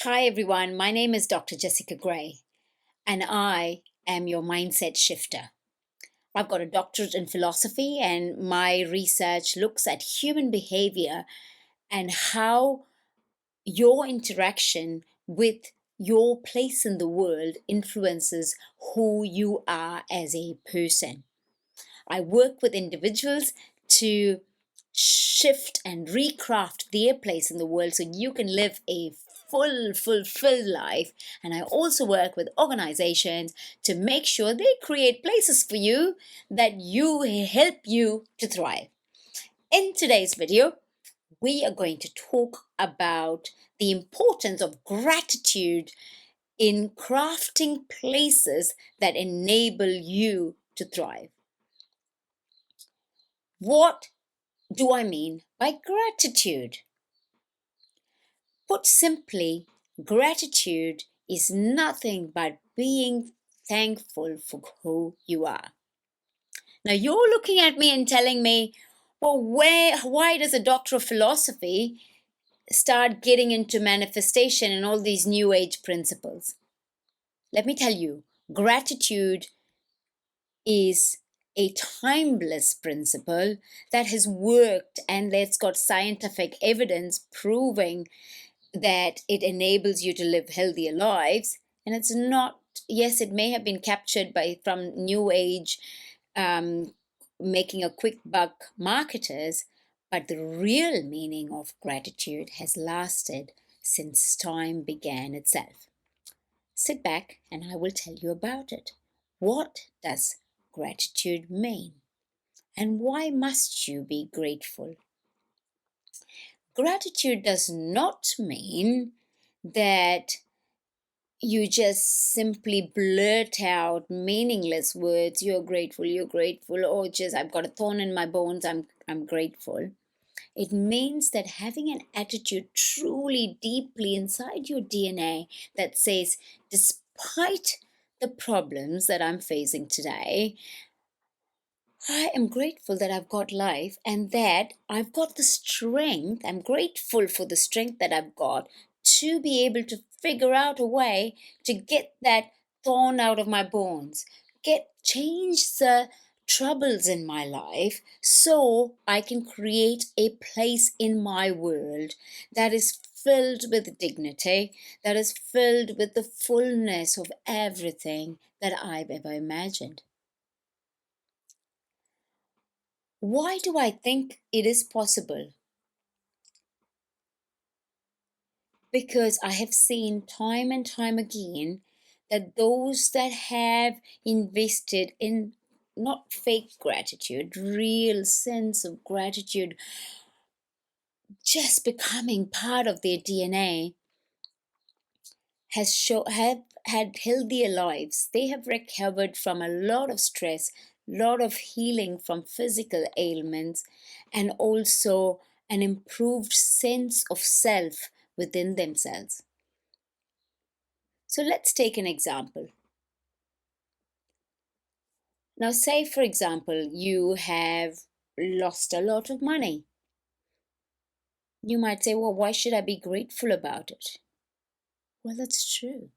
Hi everyone, my name is Dr. Jessica Gray, and I am your mindset shifter. I've got a doctorate in philosophy, and my research looks at human behavior and how your interaction with your place in the world influences who you are as a person. I work with individuals to shift and recraft their place in the world so you can live a fulfilled life. And I also work with organizations to make sure they create places for you that you help you to thrive. In today's video, we are going to talk about the importance of gratitude in crafting places that enable you to thrive. What do I mean by gratitude? Put simply, gratitude is nothing but being thankful for who you are. Now you're looking at me and telling me, well, why does a doctor of philosophy start getting into manifestation and all these new age principles? Let me tell you, gratitude is a timeless principle that has worked, and that's got scientific evidence proving that it enables you to live healthier lives. And it's not, yes, it may have been captured by from new age um, making a quick buck marketers, but the real meaning of gratitude has lasted since time began itself. Sit back and I will tell you about it. What does gratitude mean? And why must you be grateful? Gratitude does not mean that you just simply blurt out meaningless words. You're grateful, or just I've got a thorn in my bones, I'm grateful. It means that having an attitude truly deeply inside your DNA that says, despite the problems that I'm facing today, I am grateful that I've got life and that I've got the strength. I'm grateful for the strength that I've got to be able to figure out a way to get that thorn out of my bones, change the troubles in my life so I can create a place in my world that is filled with dignity, that is filled with the fullness of everything that I've ever imagined. Why do I think it is possible? Because I have seen time and time again that those that have invested in not fake gratitude, real sense of gratitude, just becoming part of their DNA, have had healthier lives. They have recovered from a lot of stress, lot of healing from physical ailments, and also an improved sense of self within themselves. So let's take an example. Now, say for example, you have lost a lot of money. You might say, well, why should I be grateful about it? Well, that's true.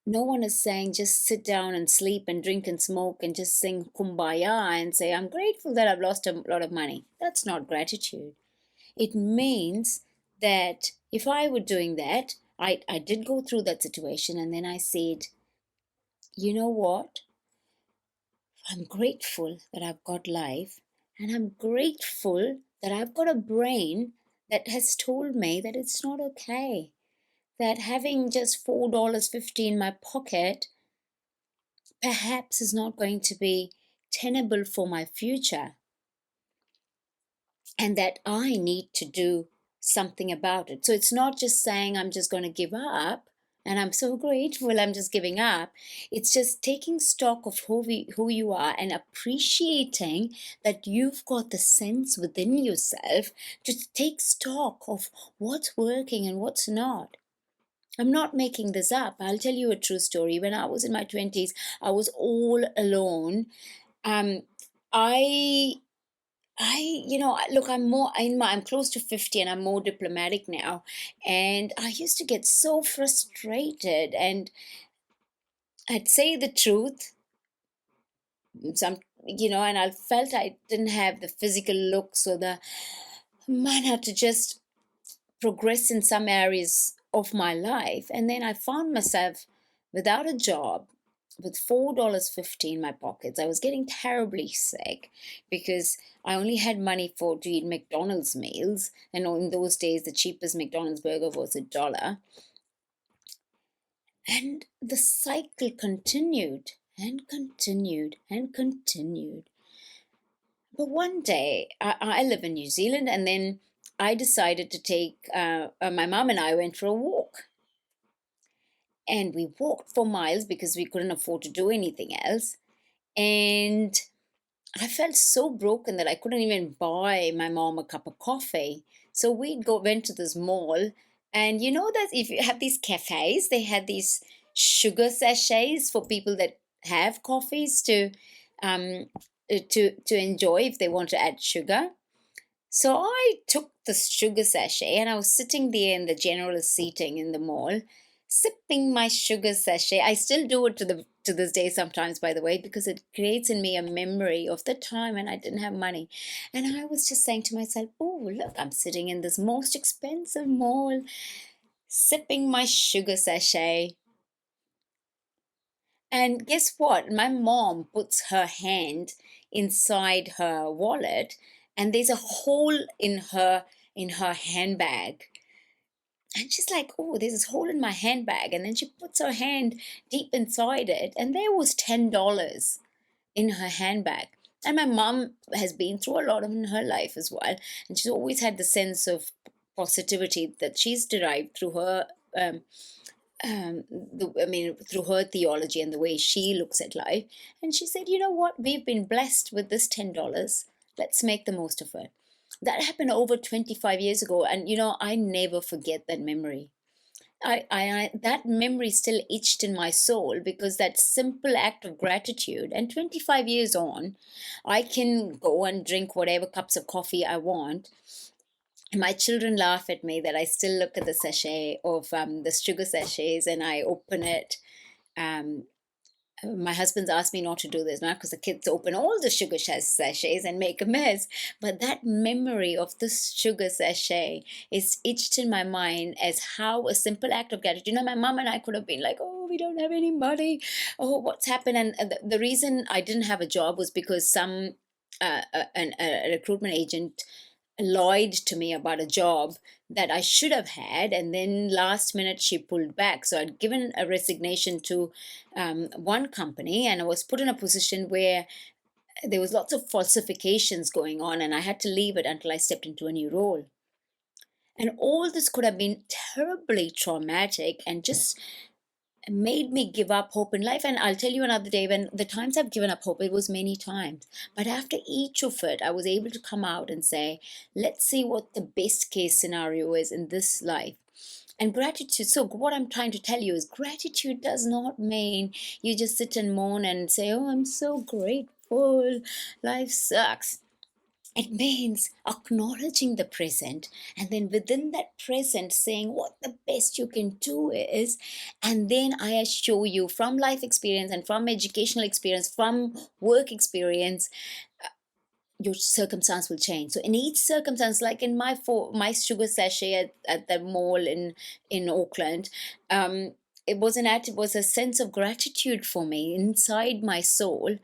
No one is saying just sit down and sleep and drink and smoke and just sing kumbaya and say, I'm grateful that I've lost a lot of money. That's not gratitude. It means that if I were doing that, I did go through that situation and then I said, you know what? I'm grateful that I've got life, and I'm grateful that I've got a brain that has told me that it's not okay. That having just $4.50 in my pocket perhaps is not going to be tenable for my future, and that I need to do something about it. So it's not just saying I'm just going to give up and I'm so grateful I'm just giving up. It's just taking stock of who you are and appreciating that you've got the sense within yourself to take stock of what's working and what's not. I'm not making this up. I'll tell you a true story. When I was in my 20s, I was all alone. Um, I look, I'm close to 50 and I'm more diplomatic now. And I used to get so frustrated and I'd say the truth, and I felt I didn't have the physical looks or the manner to just progress in some areas of my life. And then I found myself without a job with $4.50 in my pockets. I was getting terribly sick because I only had money for to eat McDonald's meals. And in those days, the cheapest McDonald's burger was $1. And the cycle continued and continued and continued. But one day, I live in New Zealand, and then I decided to take my mom and I went for a walk. And we walked for miles because we couldn't afford to do anything else. And I felt so broken that I couldn't even buy my mom a cup of coffee. So went to this mall, and you know that if you have these cafes, they had these sugar sachets for people that have coffees um to enjoy if they want to add sugar. So I took the sugar sachet and I was sitting there in the general seating in the mall, sipping my sugar sachet. I still do it to this day sometimes, by the way, because it creates in me a memory of the time when I didn't have money. And I was just saying to myself, oh, look, I'm sitting in this most expensive mall, sipping my sugar sachet. And guess what? My mom puts her hand inside her wallet and there's a hole in her handbag. And she's like, "Oh, there's this hole in my handbag." And then she puts her hand deep inside it and there was $10 in her handbag. And my mom has been through a lot in her life as well, and she's always had the sense of positivity that she's derived through her through her theology and the way she looks at life. And she said, you know what? We've been blessed with this $10. Let's make the most of it. That happened over 25 years ago. And, I never forget that memory. That memory still itched in my soul because that simple act of gratitude, and 25 years on, I can go and drink whatever cups of coffee I want. My children laugh at me that I still look at the sachet of the sugar sachets and I open it. Um, my husband's asked me not to do this now because the kids open all the sugar sachets and make a mess. But that memory of the sugar sachet is itched in my mind as how a simple act of gratitude. My mom and I could have been like, oh, we don't have any money. Oh, what's happened? And the reason I didn't have a job was because a recruitment agent lied to me about a job that I should have had, and then last minute she pulled back. So I'd given a resignation to one company, and I was put in a position where there was lots of falsifications going on, and I had to leave it until I stepped into a new role. And all this could have been terribly traumatic and just made me give up hope in life. And I'll tell you another day, when the times I've given up hope, it was many times. But after each of it, I was able to come out and say, let's see what the best case scenario is in this life. And gratitude, so what I'm trying to tell you is gratitude does not mean you just sit and moan and say, oh, I'm so grateful, life sucks. It means acknowledging the present and then within that present saying what the best you can do is. And then I assure you, from life experience and from educational experience, from work experience, your circumstance will change. So in each circumstance, like in my sugar sachet at the mall in Auckland, it was a sense of gratitude for me inside my soul.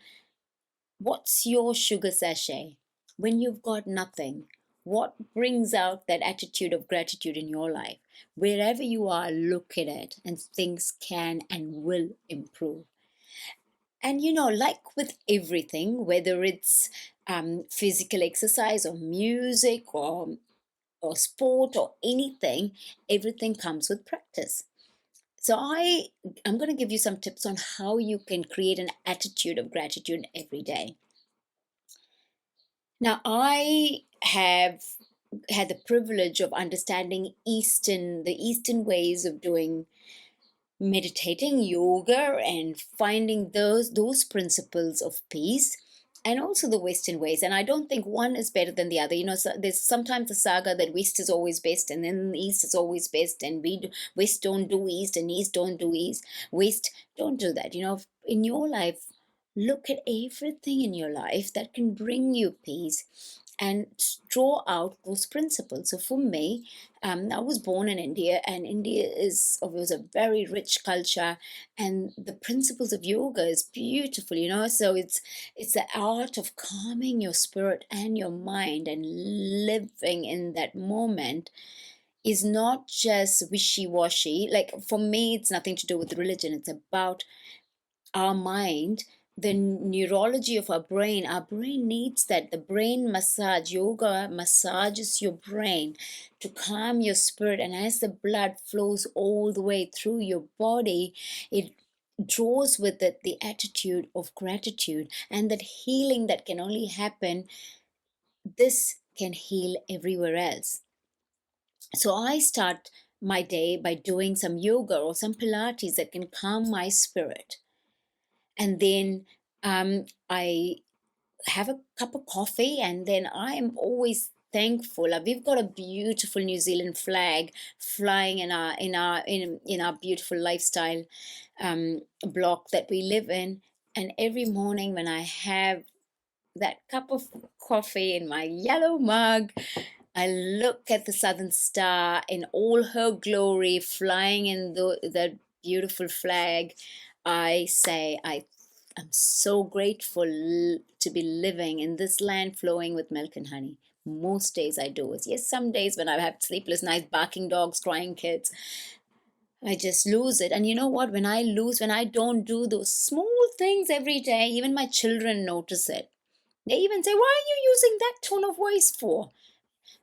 What's your sugar sachet? When you've got nothing, what brings out that attitude of gratitude in your life? Wherever you are, look at it, and things can and will improve. And like with everything, whether it's physical exercise or music or sport or anything, everything comes with practice. So I'm going to give you some tips on how you can create an attitude of gratitude every day. Now, I have had the privilege of understanding the Eastern ways of doing meditating, yoga, and finding those principles of peace. and also the Western ways. And I don't think one is better than the other. So there's sometimes the saga that West is always best, and then East is always best, and West don't do East, and East don't do East. West don't do that. In your life, look at everything in your life that can bring you peace, and draw out those principles. So for me, I was born in India, and India was a very rich culture, and the principles of yoga is beautiful. So it's the art of calming your spirit and your mind and living in that moment is not just wishy-washy. Like for me, it's nothing to do with religion. It's about our mind, the neurology of our brain needs that. The brain massage, yoga massages your brain to calm your spirit, and as the blood flows all the way through your body, it draws with it the attitude of gratitude, and that healing that can only happen, this can heal everywhere else. So I start my day by doing some yoga or some pilates that can calm my spirit, and then I have a cup of coffee, and then I am always thankful. We've got a beautiful New Zealand flag flying in our beautiful lifestyle block that we live in, and every morning when I have that cup of coffee in my yellow mug, I look at the Southern Star in all her glory, flying in the beautiful flag. I say, I'm so grateful to be living in this land flowing with milk and honey. Most days I do it. Yes, some days when I have sleepless nights, barking dogs, crying kids, I just lose it. And you know what? When I don't do those small things every day, even my children notice it. They even say, "Why are you using that tone of voice for?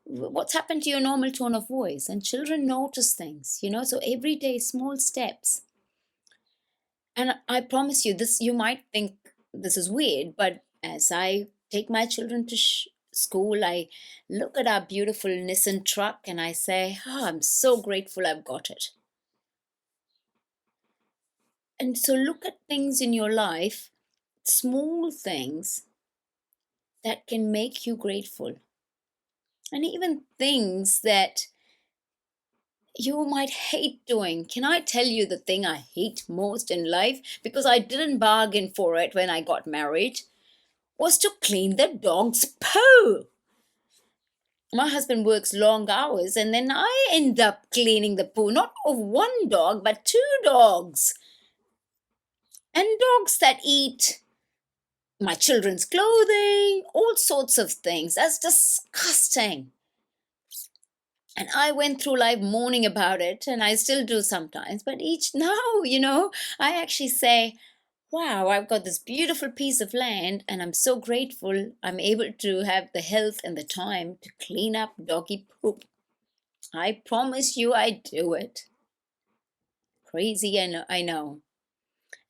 What's happened to your normal tone of voice?" And children notice things. So every day, small steps. And I promise you, this, you might think this is weird, but as I take my children to school, I look at our beautiful Nissan truck and I say, "Oh, I'm so grateful I've got it." And so look at things in your life, small things that can make you grateful. And even things that you might hate doing. Can I tell you the thing I hate most in life? Because I didn't bargain for it when I got married, was to clean the dog's poo. My husband works long hours, and then I end up cleaning the poo, not of one dog, but two dogs. And dogs that eat my children's clothing, all sorts of things. That's disgusting. And I went through life mourning about it, and I still do sometimes. But each now, I actually say, wow, I've got this beautiful piece of land, and I'm so grateful I'm able to have the health and the time to clean up doggy poop. I promise you I do it. Crazy, I know.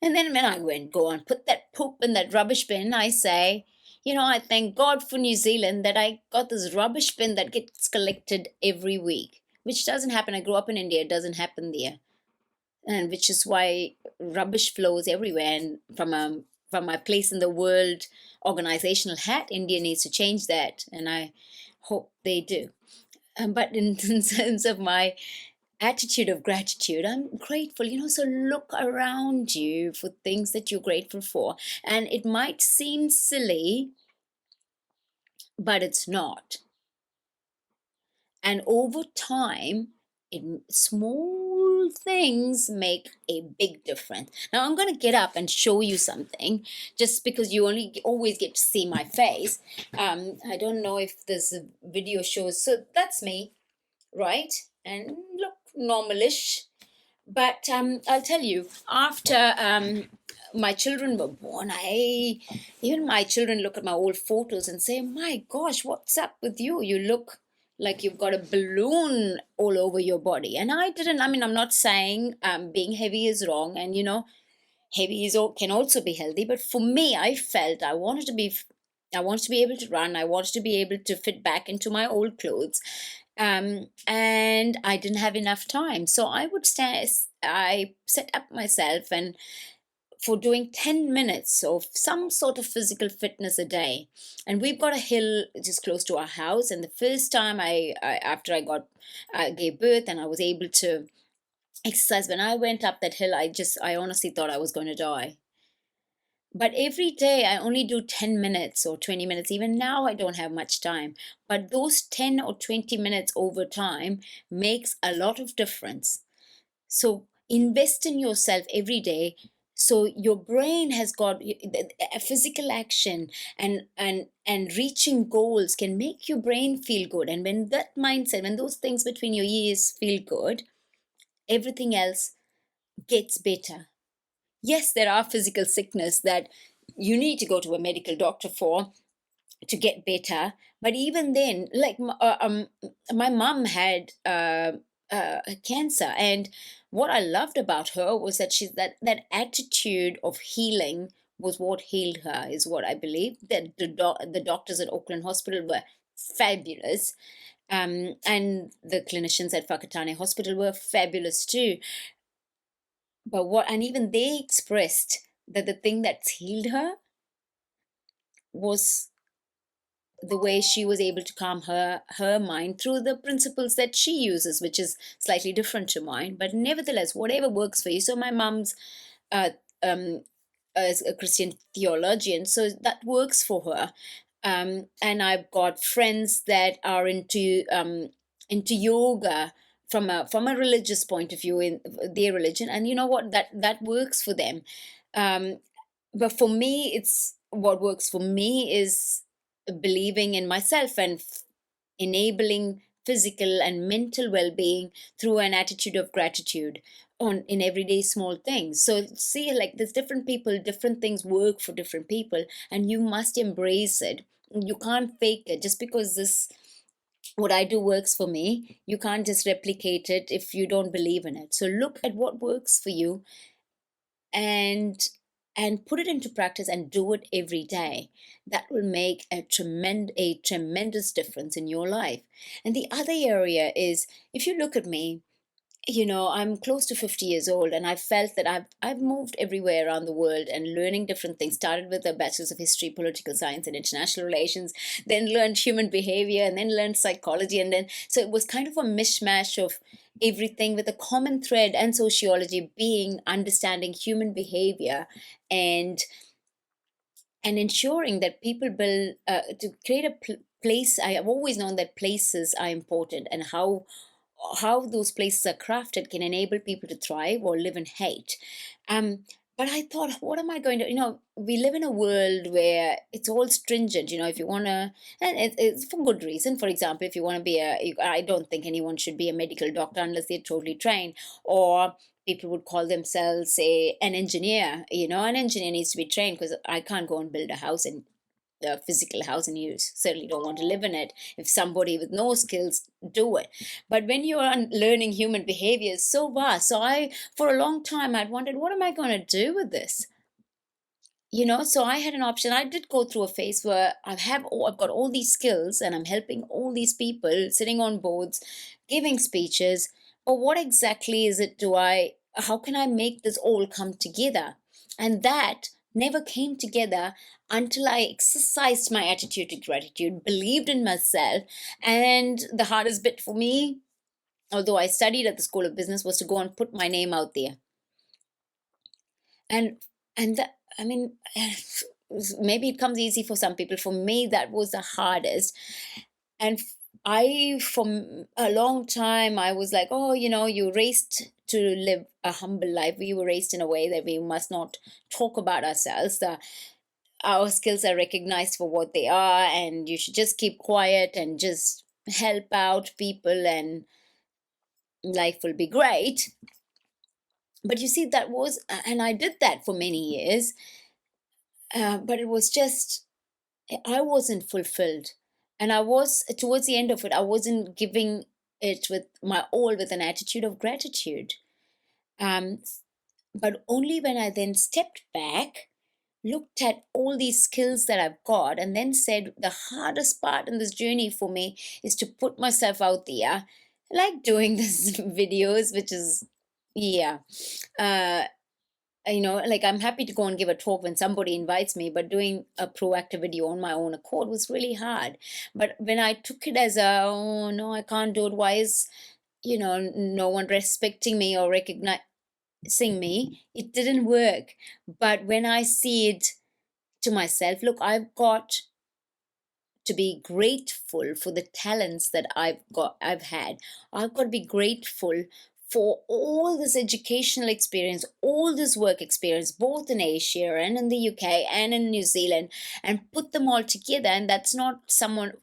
And then when I go and put that poop in that rubbish bin, I say, I thank God for New Zealand that I got this rubbish bin that gets collected every week, which doesn't happen. I grew up in India, it doesn't happen there. And which is why rubbish flows everywhere. And from my place in the world organizational hat, India needs to change that, and I hope they do. But in terms of my attitude of gratitude, I'm grateful. So look around you for things that you're grateful for, and it might seem silly, but it's not. And over time, small things make a big difference. Now I'm going to get up and show you something, just because you only always get to see my face. I don't know if this video shows. So that's me, right? And look normalish. But I'll tell you, after my children were born, even my children look at my old photos and say, "My gosh, what's up with you? You look like you've got a balloon all over your body." And I'm not saying being heavy is wrong, and heavy can also be healthy. But for me, I felt I wanted to be able to run. I wanted to be able to fit back into my old clothes. And I didn't have enough time. So I set up myself, and for doing 10 minutes of some sort of physical fitness a day. And we've got a hill just close to our house. And the first time after I gave birth and I was able to exercise, when I went up that hill, I honestly thought I was going to die. But every day I only do 10 minutes or 20 minutes. Even now, I don't have much time. But those 10 or 20 minutes over time makes a lot of difference. So invest in yourself every day. So your brain has got a physical action, and reaching goals can make your brain feel good. And when that mindset, when those things between your ears feel good, everything else gets better. Yes, there are physical sickness that you need to go to a medical doctor for to get better. But even then, like my mom had cancer, and what I loved about her was that that attitude of healing was what healed her, is what I believe. That the doctors at Auckland Hospital were fabulous, and the clinicians at Whakatane Hospital were fabulous too. And even they expressed that the thing that's healed her was the way she was able to calm her mind through the principles that she uses, which is slightly different to mine, but nevertheless, whatever works for you. So my mom's uh, um, is a Christian theologian, so that works for her. And I've got friends that are into yoga from a religious point of view in their religion, and you know what, that works for them. Um, but for me, it's what works for me is believing in myself and enabling physical and mental well-being through an attitude of gratitude on in everyday small things. So see, like, there's different people, different things work for different people, and you must embrace it. You can't fake it. Just because this what I do works for me, you can't just replicate it if you don't believe in it. So look at what works for you, and put it into practice and do it every day. That will make a tremendous difference in your life. And the other area is, if you look at me, I'm close to 50 years old, and I've felt that I've moved everywhere around the world and learning different things. Started with a bachelor's of history, political science, and international relations, then learned human behavior, and then learned psychology, and then so it was kind of a mishmash of everything, with a common thread and sociology being understanding human behavior, and ensuring that people build to create a place. I have always known that places are important, and how those places are crafted can enable people to thrive or live in hate. Um, but I thought, what am I going to, we live in a world where it's all stringent, if you want to, and it's for good reason. For example, if you want to I don't think anyone should be a medical doctor unless they're totally trained, or people would call themselves, say, an engineer. An engineer needs to be trained, because I can't go and build a house and the physical house, and you certainly don't want to live in it. If somebody with no skills do it, but when you're learning human behavior, is so vast. So for a long time, I'd wondered, what am I going to do with this? So I had an option. I did go through a phase where I've got all these skills, and I'm helping all these people, sitting on boards, giving speeches. But what exactly is it? How can I make this all come together? And that never came together until I exercised my attitude to gratitude, believed in myself. And the hardest bit for me, although I studied at the School of Business, was to go and put my name out there. And that, I mean, maybe it comes easy for some people. For me, that was the hardest. And from a long time, I was like, oh, you raised to live a humble life. We were raised in a way that we must not talk about ourselves. Our skills are recognized for what they are, and you should just keep quiet and just help out people, and life will be great. But you see, and I did that for many years, but it was just, I wasn't fulfilled. And I was, towards the end of it, I wasn't giving it with my all with an attitude of gratitude. Um, but only when I then stepped back, looked at all these skills that I've got, and then said, the hardest part in this journey for me is to put myself out there, like doing this videos, which is, yeah. Uh, like I'm happy to go and give a talk when somebody invites me, but doing a proactive video on my own accord was really hard. But when I took it as a, oh no, I can't do it, why is, no one respecting me or recognizing me, it didn't work. But when I see it to myself, look, I've got to be grateful for the talents that I've had. I've got to be grateful for all this educational experience, all this work experience, both in Asia and in the UK and in New Zealand, and put them all together. And that's not someone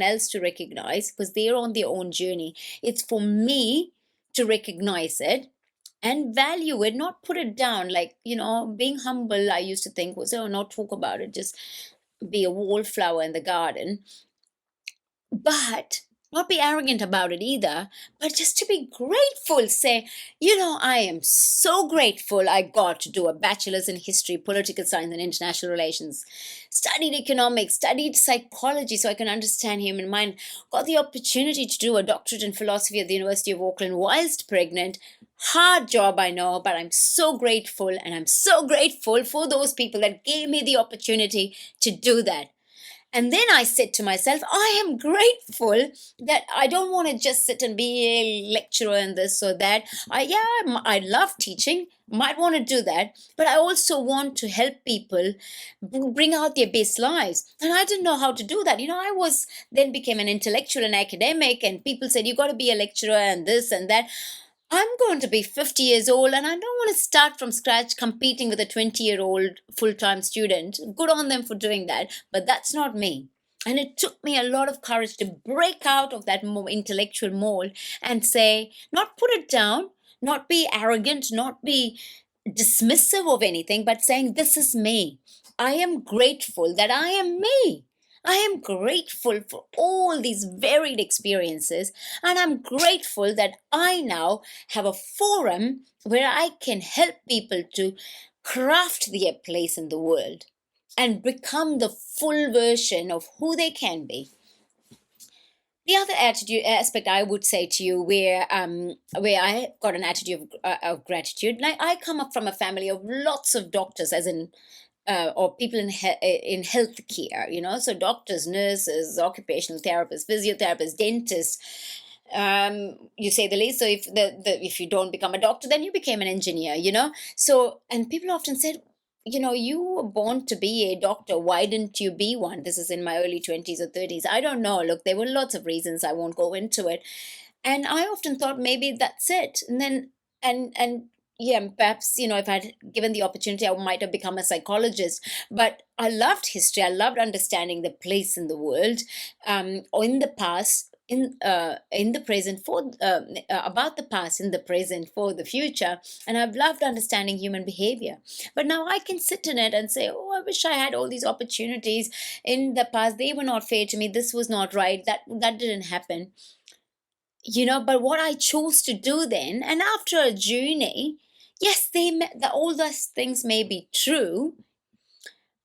else to recognize, because they're on their own journey. It's for me to recognize it and value it, not put it down. Like, being humble, I used to think was, oh, not talk about it, just be a wallflower in the garden, but not be arrogant about it either, but just to be grateful. Say, I am so grateful I got to do a bachelor's in history, political science, and international relations, studied economics, studied psychology so I can understand human mind, got the opportunity to do a doctorate in philosophy at the University of Auckland whilst pregnant. Hard job, I know, but I'm so grateful, and I'm so grateful for those people that gave me the opportunity to do that. And then I said to myself, I am grateful that I don't want to just sit and be a lecturer in this or that. I love teaching, might want to do that, but I also want to help people bring out their best lives. And I didn't know how to do that. I was then became an intellectual and academic, and people said, you got to be a lecturer and this and that. I'm going to be 50 years old, and I don't want to start from scratch competing with a 20-year-old full time student. Good on them for doing that, but that's not me. And it took me a lot of courage to break out of that intellectual mold and say, not put it down, not be arrogant, not be dismissive of anything, but saying, this is me. I am grateful that I am me. I am grateful for all these varied experiences, and I'm grateful that I now have a forum where I can help people to craft their place in the world and become the full version of who they can be. The other attitude aspect I would say to you, where I got an attitude of gratitude, like I come up from a family of lots of doctors, as in or people in healthcare, so doctors, nurses, occupational therapists, physiotherapists, dentists, you say the least. So if you don't become a doctor, then you became an engineer, so, and people often said, you were born to be a doctor, why didn't you be one? This is in my early 20s or 30s, I don't know. Look, there were lots of reasons, I won't go into it. And I often thought maybe that's it. And then, and yeah, perhaps, if I'd given the opportunity, I might have become a psychologist. But I loved history, I loved understanding the place in the world, or in the past, in the present, for about the past, in the present, for the future. And I've loved understanding human behavior. But now I can sit in it and say, oh, I wish I had all these opportunities in the past, they were not fair to me, this was not right, that didn't happen. But what I chose to do then, and after a journey, yes, all those things may be true,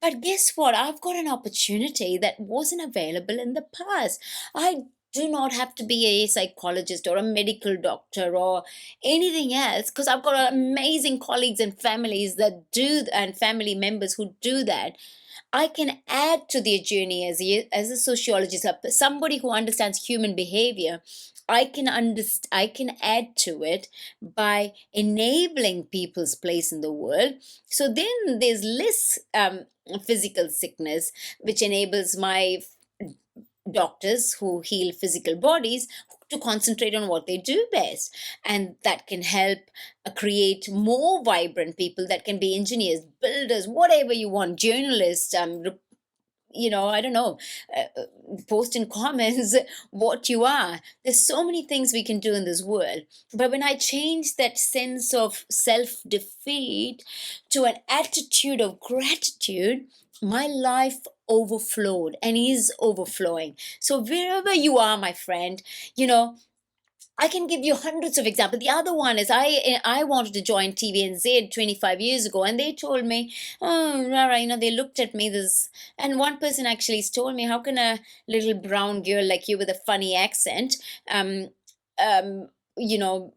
but guess what? I've got an opportunity that wasn't available in the past. I do not have to be a psychologist or a medical doctor or anything else, because I've got amazing colleagues and families that do, and family members who do that. I can add to their journey as a sociologist, somebody who understands human behavior. I can add to it by enabling people's place in the world. So then there's less physical sickness, which enables my doctors who heal physical bodies to concentrate on what they do best, and that can help create more vibrant people that can be engineers, builders, whatever you want, journalists, I don't know, post in comments what you are. There's so many things we can do in this world. But when I change that sense of self defeat to an attitude of gratitude, my life overflowed and is overflowing. So wherever you are, my friend, you know I can give you hundreds of examples. The other one is I wanted to join TVNZ 25 years ago, and they told me, oh, Rara, they looked at me this, and one person actually told me, how can a little brown girl like you with a funny accent, um,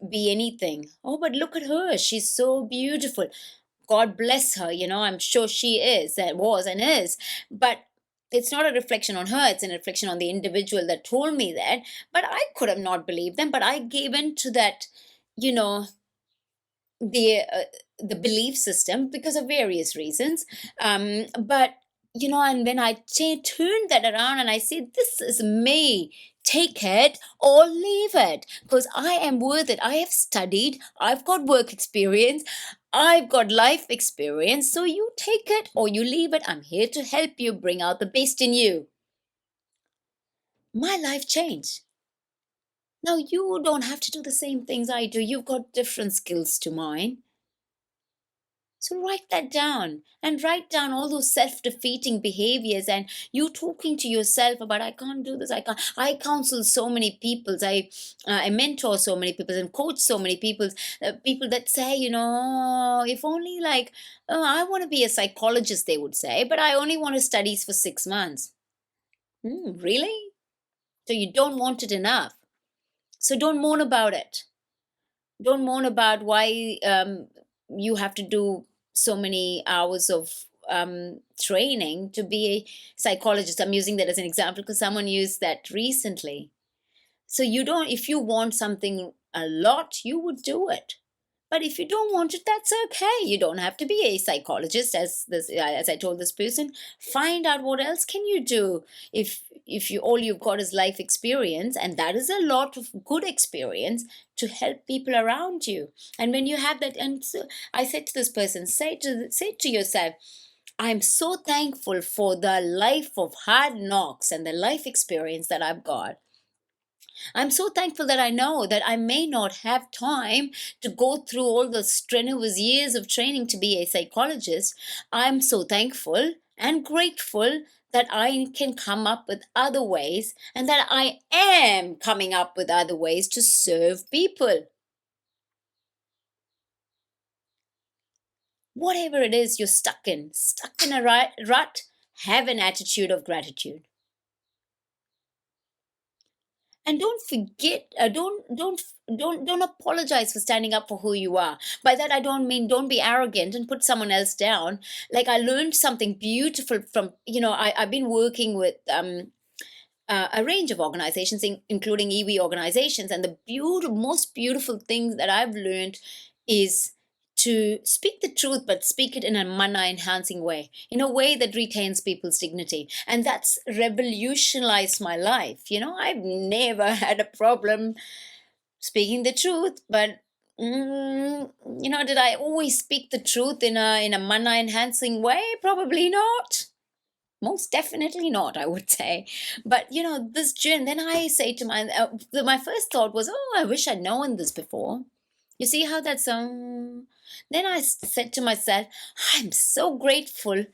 be anything? Oh, but look at her, she's so beautiful. God bless her, I'm sure she is, and was and is. But it's not a reflection on her, it's a reflection on the individual that told me that. But I could have not believed them, but I gave in to that, you know, the the belief system because of various reasons. But and when I turned that around and I said, "This is me. Take it or leave it, because I am worth it. I have studied. I've got work experience. I've got life experience. So you take it or you leave it. I'm here to help you bring out the best in you." My life changed. Now you don't have to do the same things I do. You've got different skills to mine. So write that down and write down all those self-defeating behaviors and you talking to yourself about, I can't do this, I can't. I counsel so many people, I mentor so many people and coach so many people that say, if only like, oh, I want to be a psychologist, they would say, but I only want to study for 6 months. Really? So you don't want it enough. So don't moan about it. Don't moan about why you have to do so many hours of training to be a psychologist. I'm using that as an example because someone used that recently. So you don't, if you want something a lot, you would do it. But if you don't want it, that's okay. You don't have to be a psychologist, as I told this person. Find out what else can you do. If you all you've got is life experience, and that is a lot of good experience to help people around you. And when you have that, and so I said to this person, say to yourself, I'm so thankful for the life of hard knocks and the life experience that I've got. I'm so thankful that I know that I may not have time to go through all the strenuous years of training to be a psychologist. I'm so thankful and grateful that I can come up with other ways and that I am coming up with other ways to serve people. Whatever it is you're stuck in a rut, have an attitude of gratitude. And don't forget, don't apologize for standing up for who you are. By that I don't mean don't be arrogant and put someone else down. Like, I learned something beautiful from, I've been working with a range of organizations, including EV organizations, and the most beautiful thing that I've learned is to speak the truth, but speak it in a mana enhancing way, in a way that retains people's dignity. And that's revolutionized my life. I've never had a problem speaking the truth, but did I always speak the truth in a mana enhancing way? Probably not. Most definitely not, I would say. But this journey, then I say to my first thought was, oh, I wish I'd known this before. You see how that's then I said to myself, I'm so grateful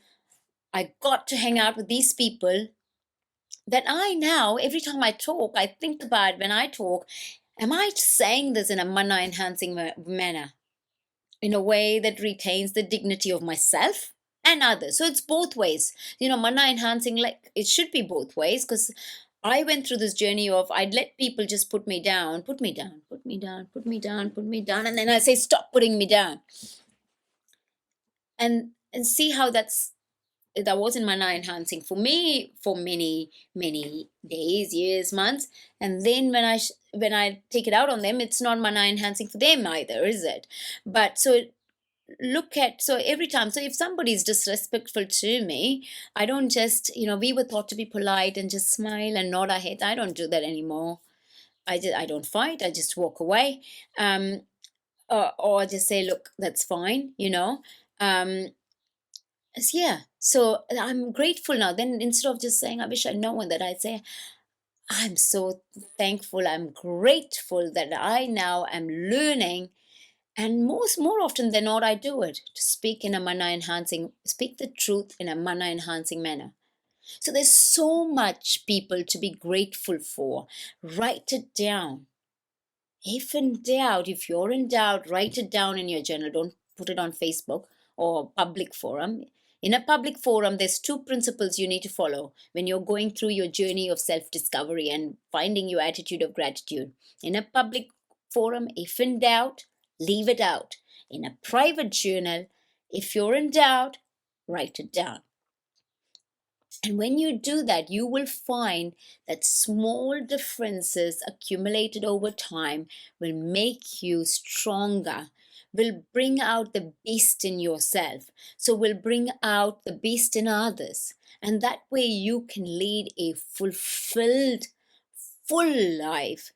I got to hang out with these people, that I now, every time I talk, I think about when I talk, am I saying this in a mana enhancing manner? In a way that retains the dignity of myself and others. So it's both ways. Mana enhancing, like, it should be both ways, because I went through this journey of I'd let people just put me down, put me down, put me down, put me down, put me down, and then I say, stop putting me down. And see how that wasn't mana enhancing for me for many many days, years, months. And then when I take it out on them, it's not mana enhancing for them either, is it? But so every time, so if somebody's disrespectful to me, I don't just, we were taught to be polite and just smile and nod our head. I don't do that anymore. I don't fight, I just walk away. Or just say, look, that's fine. um yeah, so I'm grateful now. Then instead of just saying I wish I'd known, that I say, I'm so thankful, I'm grateful that I now am learning. And more often than not, I do it to speak the truth in a mana enhancing manner. So there's so much, people, to be grateful for. Write it down. If you're in doubt, write it down in your journal. Don't put it on Facebook or public forum. In a public forum, there's two principles you need to follow when you're going through your journey of self-discovery and finding your attitude of gratitude. In a public forum, if in doubt, leave it out. In a private journal, If you're in doubt, write it down. And when you do that, you will find that small differences accumulated over time will make you stronger, will bring out the beast in yourself. So, will bring out the beast in others. And that way, you can lead a fulfilled, full life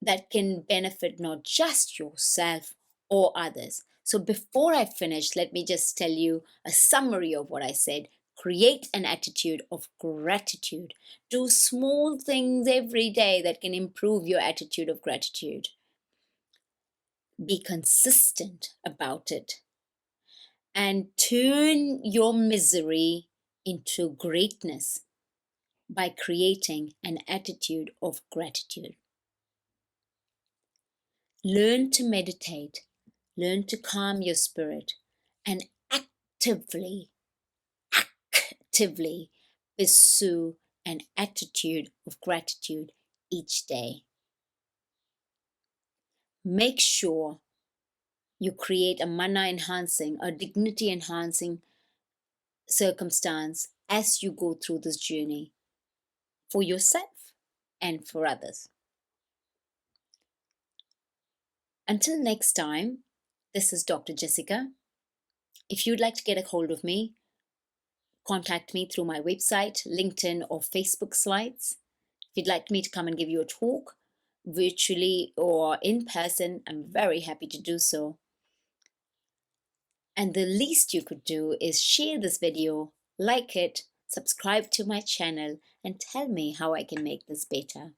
that can benefit not just yourself or others. So, before I finish, let me just tell you a summary of what I said. Create an attitude of gratitude. Do small things every day that can improve your attitude of gratitude. Be consistent about it and turn your misery into greatness by creating an attitude of gratitude. Learn to meditate, learn to calm your spirit, and actively pursue an attitude of gratitude each day. Make sure you create a mana enhancing, a dignity enhancing circumstance as you go through this journey for yourself and for others. Until next time, this is Dr. Jessica. If you'd like to get a hold of me, contact me through my website, LinkedIn, or Facebook slides. If you'd like me to come and give you a talk, virtually or in person, I'm very happy to do so. And the least you could do is share this video, like it, subscribe to my channel, and tell me how I can make this better.